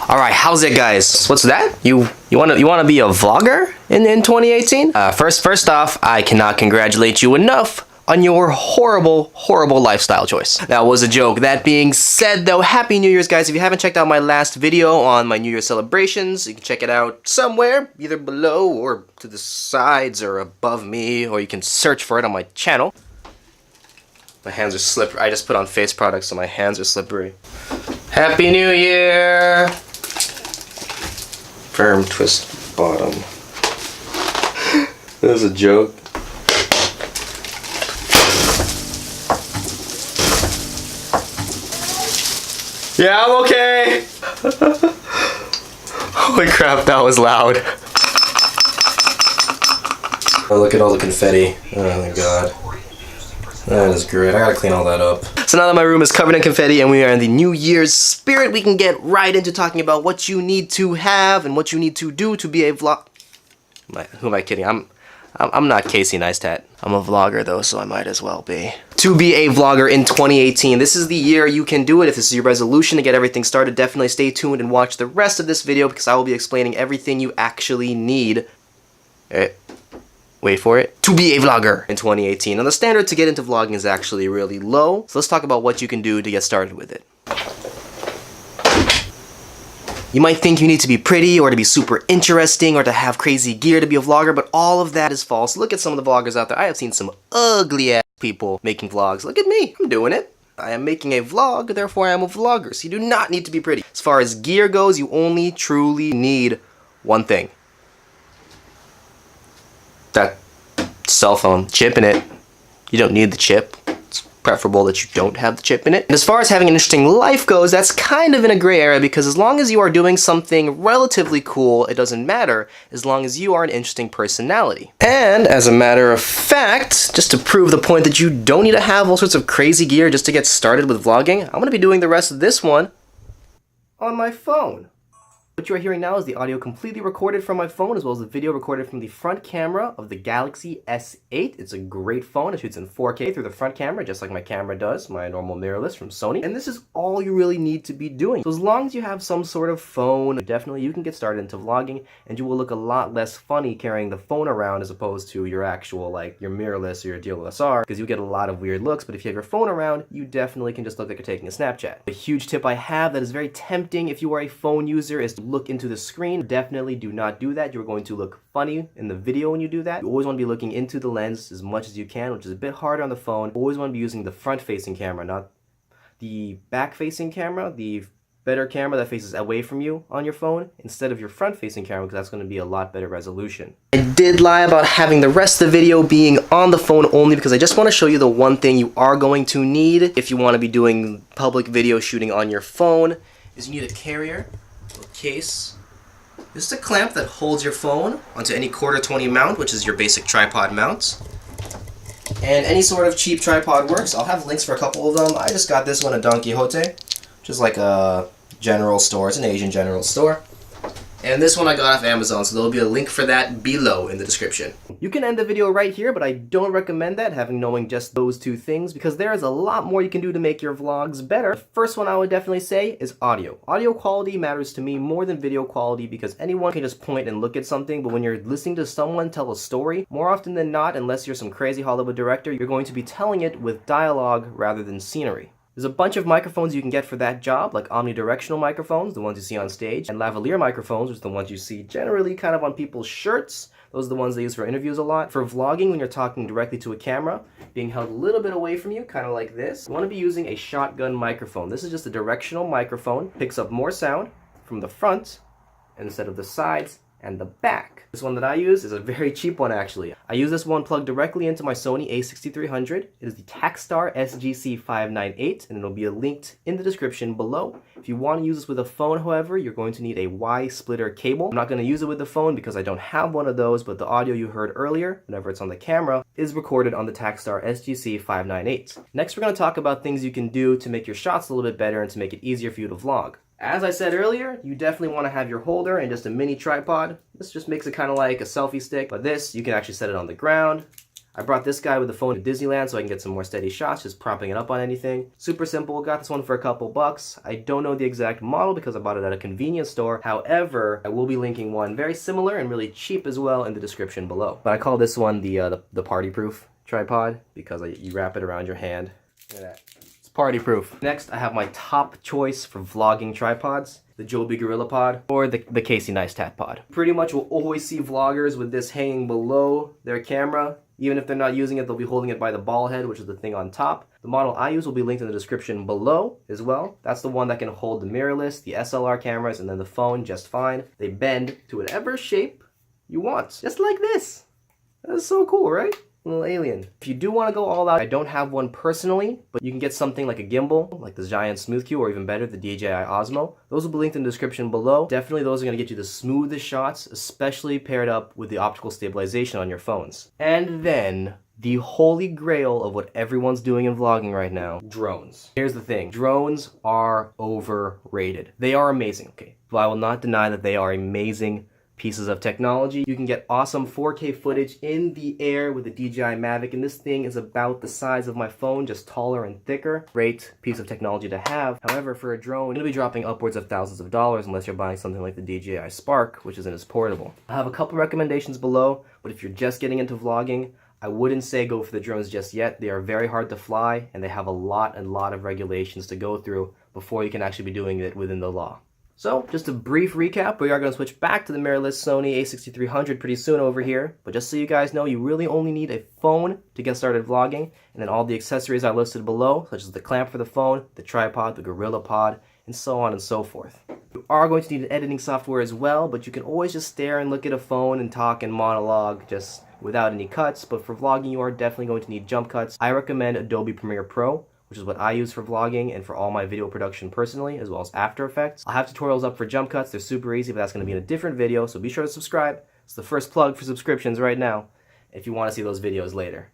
Alright, how's it guys? What's that? You wanna be a vlogger in 2018? First off, I cannot congratulate you enough on your horrible lifestyle choice. That was a joke. That being said though, Happy New Year's guys. If you haven't checked out my last video on my New Year's celebrations, you can check it out somewhere, either below or to the sides or above me, or you can search for it on my channel. My hands are slippery. I just put on face products so my hands are slippery. Happy New Year! Firm twist bottom. That was a joke. Yeah, I'm okay! Holy crap, that was loud. Oh, look at all the confetti. Oh my god. That is great. I gotta clean all that up. So now that my room is covered in confetti and we are in the New Year's spirit, we can get right into talking about what you need to have and what you need to do to be a vlog. Who am I kidding? I'm not Casey Neistat. I'm a vlogger though, so I might as well be. To be a vlogger in 2018. This is the year you can do it. If this is your resolution to get everything started, definitely stay tuned and watch the rest of this video because I will be explaining everything you actually need. Wait for it. To be a vlogger in 2018. Now the standard to get into vlogging is actually really low. So let's talk about what you can do to get started with it. You might think you need to be pretty or to be super interesting or to have crazy gear to be a vlogger, but all of that is false. Look at some of the vloggers out there. I have seen some ugly ass people making vlogs. Look at me. I'm doing it. I am making a vlog, therefore I am a vlogger. So you do not need to be pretty. As far as gear goes, you only truly need one thing. That cell phone, chip in it. You don't need the chip. It's preferable that you don't have the chip in it. And as far as having an interesting life goes, that's kind of in a gray area because as long as you are doing something relatively cool, it doesn't matter as long as you are an interesting personality. And as a matter of fact, just to prove the point that you don't need to have all sorts of crazy gear just to get started with vlogging, I'm going to be doing the rest of this one on my phone. What you are hearing now is the audio completely recorded from my phone as well as the video recorded from the front camera of the Galaxy S8. It's a great phone. It shoots in 4K through the front camera just like my camera does, my normal mirrorless from Sony. And this is all you really need to be doing. So as long as you have some sort of phone, definitely you can get started into vlogging and you will look a lot less funny carrying the phone around as opposed to your actual, like, your mirrorless or your DSLR because you get a lot of weird looks. But if you have your phone around, you definitely can just look like you're taking a Snapchat. A huge tip I have that is very tempting if you are a phone user is to look into the screen. Definitely do not do that. You're going to look funny in the video when you do that. You always want to be looking into the lens as much as you can, which is a bit harder on the phone. You always want to be using the front-facing camera, not the back-facing camera, the better camera that faces away from you on your phone instead of your front-facing camera because that's going to be a lot better resolution. I did lie about having the rest of the video being on the phone only because I just want to show you the one thing you are going to need if you want to be doing public video shooting on your phone is you need a carrier. Case. This is a clamp that holds your phone onto any quarter 20 mount, which is your basic tripod mounts. And any sort of cheap tripod works. I'll have links for a couple of them. I just got this one at Don Quixote, which is like a general store. It's an Asian general store. And this one I got off Amazon, so there'll be a link for that below in the description. You can end the video right here, but I don't recommend that, knowing just those two things, because there is a lot more you can do to make your vlogs better. The first one I would definitely say is audio. Audio quality matters to me more than video quality because anyone can just point and look at something, but when you're listening to someone tell a story, more often than not, unless you're some crazy Hollywood director, you're going to be telling it with dialogue rather than scenery. There's a bunch of microphones you can get for that job, like omnidirectional microphones, the ones you see on stage, and lavalier microphones, which are the ones you see generally kind of on people's shirts. Those are the ones they use for interviews a lot. For vlogging, when you're talking directly to a camera, being held a little bit away from you, kind of like this, you want to be using a shotgun microphone. This is just a directional microphone, picks up more sound from the front instead of the sides and the back. This one that I use is a very cheap one actually. I use this one plugged directly into my Sony a6300. It is the Takstar SGC598 and it'll be linked in the description below. If you want to use this with a phone, however, you're going to need a Y-splitter cable. I'm not going to use it with the phone because I don't have one of those, but the audio you heard earlier, whenever it's on the camera, is recorded on the Takstar SGC598. Next, we're going to talk about things you can do to make your shots a little bit better and to make it easier for you to vlog. As I said earlier, you definitely want to have your holder and just a mini tripod. This just makes it kind of like a selfie stick, but this, you can actually set it on the ground. I brought this guy with the phone to Disneyland so I can get some more steady shots, just propping it up on anything. Super simple, got this one for a couple bucks. I don't know the exact model because I bought it at a convenience store. However, I will be linking one very similar and really cheap as well in the description below. But I call this one the party-proof tripod because you wrap it around your hand. Look at that. It's party-proof. Next, I have my top choice for vlogging tripods. The Joby Gorilla Pod or the Casey Neistat Pod. Pretty much will always see vloggers with this hanging below their camera. Even if they're not using it, they'll be holding it by the ball head, which is the thing on top. The model I use will be linked in the description below as well. That's the one that can hold the mirrorless, the SLR cameras, and then the phone just fine. They bend to whatever shape you want, just like this. That's so cool, right? Little alien. If you do want to go all out, I don't have one personally, but you can get something like a gimbal, like the Giant Smooth Q, or even better, the DJI Osmo. Those will be linked in the description below. Definitely those are going to get you the smoothest shots, especially paired up with the optical stabilization on your phones. And then, the holy grail of what everyone's doing in vlogging right now, drones. Here's the thing, drones are overrated. They are amazing, okay, but I will not deny that they are amazing pieces of technology. You can get awesome 4K footage in the air with the DJI Mavic, and this thing is about the size of my phone, just taller and thicker. Great piece of technology to have. However, for a drone, you're gonna be dropping upwards of thousands of dollars unless you're buying something like the DJI Spark, which isn't as portable. I have a couple recommendations below, but if you're just getting into vlogging, I wouldn't say go for the drones just yet. They are very hard to fly, and they have a lot of regulations to go through before you can actually be doing it within the law. So, just a brief recap, we are going to switch back to the mirrorless Sony a6300 pretty soon over here, but just so you guys know, you really only need a phone to get started vlogging, and then all the accessories I listed below, such as the clamp for the phone, the tripod, the Gorilla Pod, and so on and so forth. You are going to need an editing software as well, but you can always just stare and look at a phone and talk and monologue just without any cuts, but for vlogging you are definitely going to need jump cuts. I recommend Adobe Premiere Pro, which is what I use for vlogging and for all my video production personally, as well as After Effects. I'll have tutorials up for jump cuts. They're super easy, but that's going to be in a different video, so be sure to subscribe. It's the first plug for subscriptions right now, if you want to see those videos later.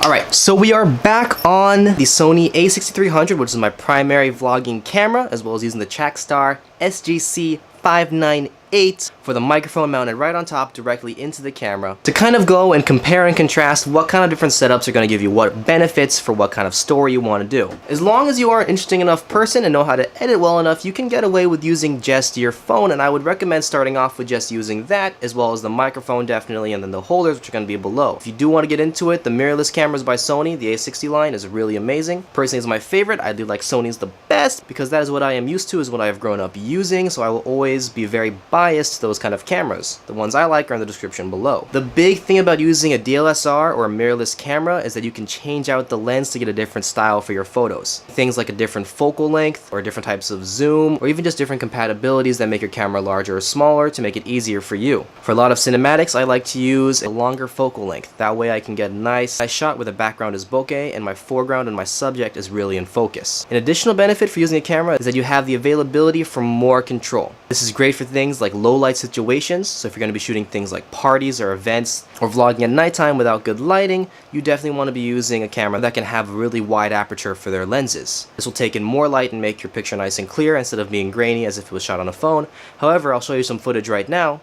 Alright, so we are back on the Sony a6300, which is my primary vlogging camera, as well as using the Quickstar SGC 598 for the microphone mounted right on top directly into the camera to kind of go and compare and contrast what kind of different setups are going to give you what benefits for what kind of story you want to do. As long as you are an interesting enough person and know how to edit well enough, you can get away with using just your phone, and I would recommend starting off with just using that, as well as the microphone definitely, and then the holders, which are going to be below. If you do want to get into it, the mirrorless cameras by Sony, the A60 line, is really amazing. Personally, it's my favorite. I do like Sony's the best because that is what I am used to, is what I have grown up using, so I will always be very biased to those kind of cameras. The ones I like are in the description below. The big thing about using a DSLR or a mirrorless camera is that you can change out the lens to get a different style for your photos. Things like a different focal length, or different types of zoom, or even just different compatibilities that make your camera larger or smaller to make it easier for you. For a lot of cinematics, I like to use a longer focal length. That way I can get a nice shot where the background is bokeh and my foreground and my subject is really in focus. An additional benefit for using a camera is that you have the availability for more control. This is great for things like low light situations, so if you're going to be shooting things like parties or events or vlogging at nighttime without good lighting, you definitely want to be using a camera that can have a really wide aperture for their lenses. This will take in more light and make your picture nice and clear instead of being grainy as if it was shot on a phone. However, I'll show you some footage right now.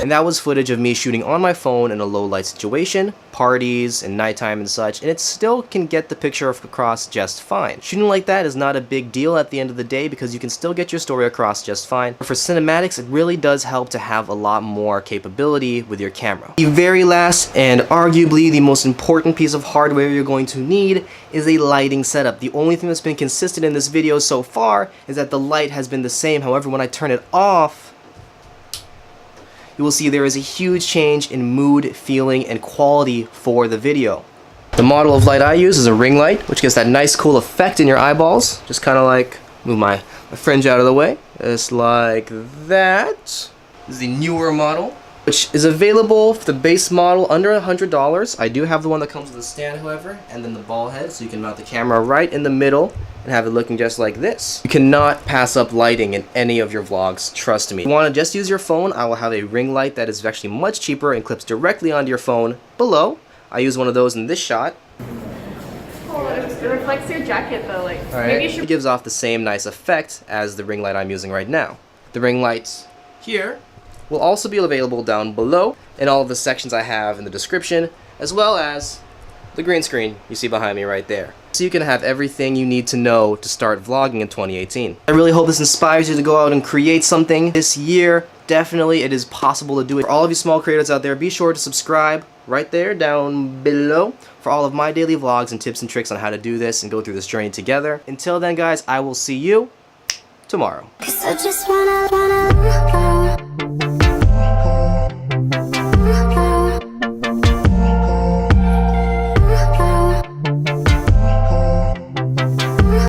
And that was footage of me shooting on my phone in a low light situation, parties and nighttime and such, and it still can get the picture across just fine. Shooting like that is not a big deal at the end of the day because you can still get your story across just fine. But for cinematics, it really does help to have a lot more capability with your camera. The very last and arguably the most important piece of hardware you're going to need is a lighting setup. The only thing that's been consistent in this video so far is that the light has been the same. However, when I turn it off, you will see there is a huge change in mood, feeling, and quality for the video. The model of light I use is a ring light, which gives that nice cool effect in your eyeballs. Just kind of like, move my fringe out of the way. Just like that. This is the newer model, which is available for the base model under $100. I do have the one that comes with a stand, however, and then the ball head, so you can mount the camera right in the middle and have it looking just like this. You cannot pass up lighting in any of your vlogs, trust me. If you want to just use your phone, I will have a ring light that is actually much cheaper and clips directly onto your phone below. I use one of those in this shot. It reflects your jacket though, like maybe you should. It gives off the same nice effect as the ring light I'm using right now. The ring lights here will also be available down below in all of the sections I have in the description, as well as the green screen you see behind me right there. So you can have everything you need to know to start vlogging in 2018. I really hope this inspires you to go out and create something this year. Definitely, it is possible to do it. For all of you small creators out there, be sure to subscribe right there down below for all of my daily vlogs and tips and tricks on how to do this and go through this journey together. Until then, guys, I will see you tomorrow. 'Cause I just wanna